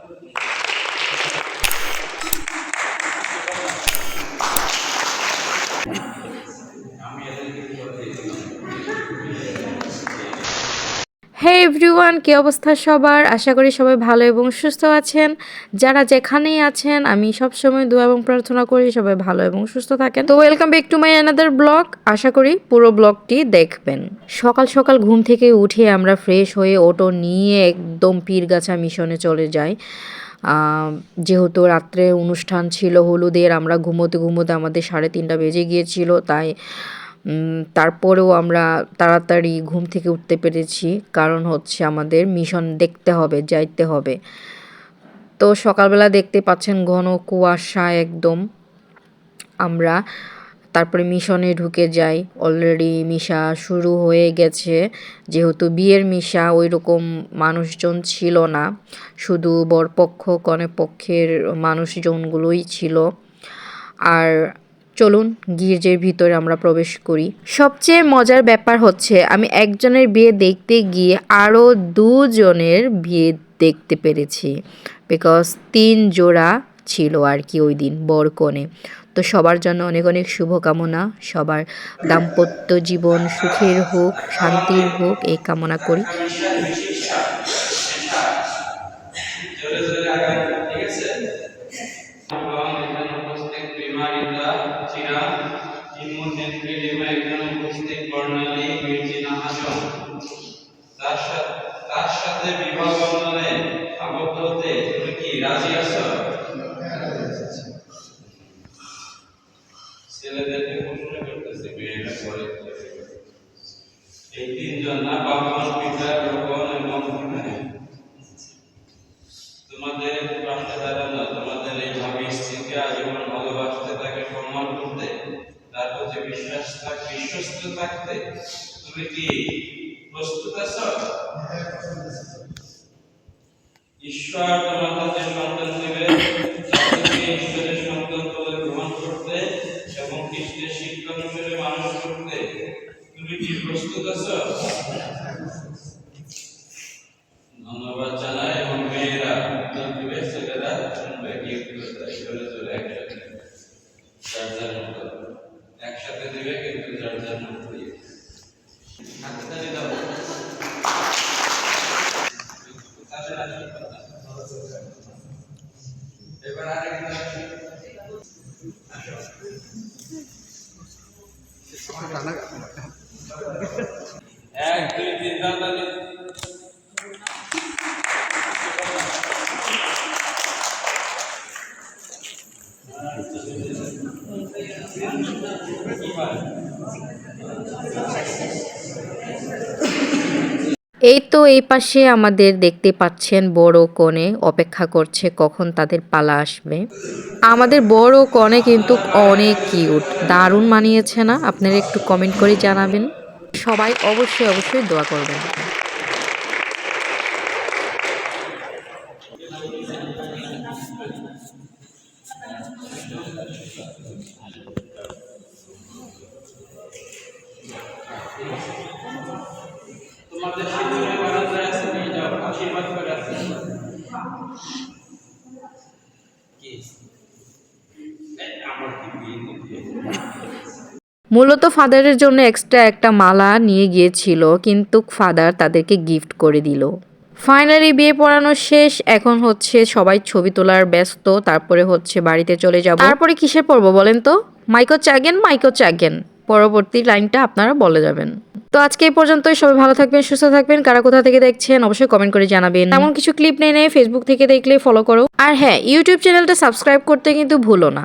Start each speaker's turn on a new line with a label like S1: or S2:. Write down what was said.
S1: হে everyone, কি অবস্থা সবার? আশা করি সবাই ভালো এবং সুস্থ আছেন। যারা যেখানেই আছেন, আমি সবসময় দোয়া এবং প্রার্থনা করি সবাই ভালো এবং সুস্থ থাকেন। তো welcome back to my another blog. আশা করি পুরো ব্লগটি দেখবেন। সকাল সকাল ঘুম থেকে উঠে আমরা ফ্রেশ হয়ে অটো নিয়ে একদম পীরগাছা মিশনে চলে যাই। যেহেতু রাত্রে অনুষ্ঠান ছিল হলুদের, আমরা ঘুমোতে ঘুমোতে আমাদের 3:30 বেজে গিয়েছিল, তাই তারপরেও আমরা তাড়াতাড়ি ঘুম থেকে উঠতে পেরেছি, কারণ হচ্ছে আমাদের মিশন দেখতে হবে, যাইতে হবে। তো সকালবেলা দেখতে পাচ্ছেন ঘন কুয়াশা একদম। আমরা তারপরে মিশনে ঢুকে যাই। অলরেডি মিশা শুরু হয়ে গেছে, যেহেতু বিয়ের মিশা ওই রকম মানুষজন ছিল না, শুধু বরপক্ষ কনেপক্ষের মানুষজনগুলোই ছিল। আর চলুন গির্জের ভিতরে আমরা প্রবেশ করি। সবচেয়ে মজার ব্যাপার হচ্ছে আমি একজনের বিয়ে দেখতে গিয়ে আরও 2 জনের বিয়ে দেখতে পেরেছি, বিকজ 3 জোড়া ছিল আর কি ওই দিন বর কনে। তো সবার জন্য অনেক অনেক শুভকামনা, সবার দাম্পত্য জীবন সুখের হোক, শান্তির হোক, এই কামনা করি।
S2: তার সাথে বিবাহ বন্ধনে আবদ্ধ হতে তুমি কি রাজি আছো? ছেলেদেরকে প্রশ্ন করতেছে বিয়েটা করে। এই 3 জন না, বাবা, পিতা, বোন এবং তোমাদের পাশে দাঁড়ানো, তোমাদের এই ভাবি স্ত্রীকে আজীবন ভালোবাসতে, তাকে সম্মান করতে, তার প্রতি বিশ্বস্ত থাকতে তুমি কি প্রস্তুত আছো? ঈশ্বর তোমাদের যে সন্তান দেবে তাদেরকে ঈশ্বরের সন্তান বলে গ্রহণ করতে এবং খ্রিস্টের শিক্ষা অনুসারে মানুষ করতে তুমি কি প্রস্তুত আছো? ধন্যবাদ জানাই। এবং মেয়েরা উত্তর দিবে, ছেলেরা শুনবে। কি চলে চলে একসাথে যার যার মতো একসাথে দিবে, কিন্তু যার যার মতো দিয়ে হাতে তালি দাও। এবার আরেকটা এক দুই তিন তালি।
S1: এই তো এই পাশে আমাদের দেখতে পাচ্ছেন বড় কনে অপেক্ষা করছে কখন তাদের পালা আসবে। আমাদের বড় কনে কিন্তু অনেক কিউট, দারুণ মানিয়েছে না? আপনারা একটু কমেন্ট করে জানাবেন। সবাই অবশ্যই অবশ্যই দোয়া করবেন।
S2: তোমাদের সিঁদুরে বারান্দা আছে, নিয়ে যাও, আশীর্বাদ করে আসো।
S1: মূলত ফাদারের জন্য এক্সট্রা একটা মালা নিয়ে গিয়েছিল, কিন্তু ফাদার তাদেরকে গিফট করে দিল। ফাইনালি বিয়ে পড়ানো শেষ, এখন হচ্ছে সবাই ছবি তোলার ব্যস্ত, তারপরে হচ্ছে বাড়িতে চলে যাব। তারপরে কিসে পড়বো বলেন তো? মাইকো চাগেন, মাইকো চাগেন, পরবর্তী লাইনটা আপনারা বলে যাবেন। তো আজকে এই পর্যন্তই। সবাই ভালো থাকবেন, সুস্থ থাকবেন। কারা কোথা থেকে দেখছেন অবশ্যই কমেন্ট করে জানাবেন। এমন কিছু ক্লিপ নেই ফেসবুক থেকে দেখলে ফলো করো। আর হ্যাঁ, ইউটিউব চ্যানেলটা সাবস্ক্রাইব করতে কিন্তু ভুলো না।